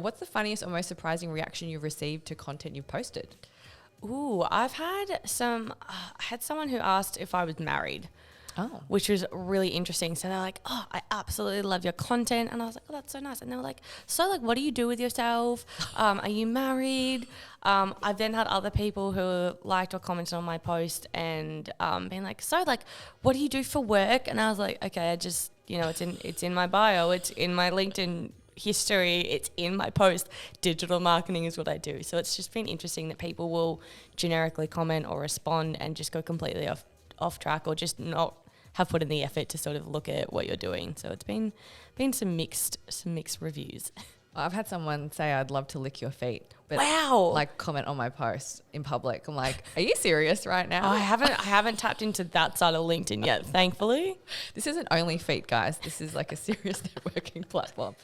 What's the funniest or most surprising reaction you've received to content you've posted? Ooh, I've had I had someone who asked if I was married. Oh. Which was really interesting. So they're like, oh, I absolutely love your content. And I was like, oh, that's so nice. And they were like, so like, what do you do with yourself? Are you married? I've then had other people who liked or commented on my post and been like, so like, what do you do for work? And I was like, okay, I just, it's in my bio. It's in my LinkedIn history. It's in my post. Digital marketing is what I do. So it's just been interesting that people will generically comment or respond and just go completely off track or just not have put in the effort to sort of look at what you're doing. So it's been some mixed reviews. I've had someone say I'd love to lick your feet. But wow. Like comment on my post in public. I'm like, are you serious right now? Oh, I haven't tapped into that side of LinkedIn yet, thankfully. This isn't only feet, guys. This is like a serious networking platform.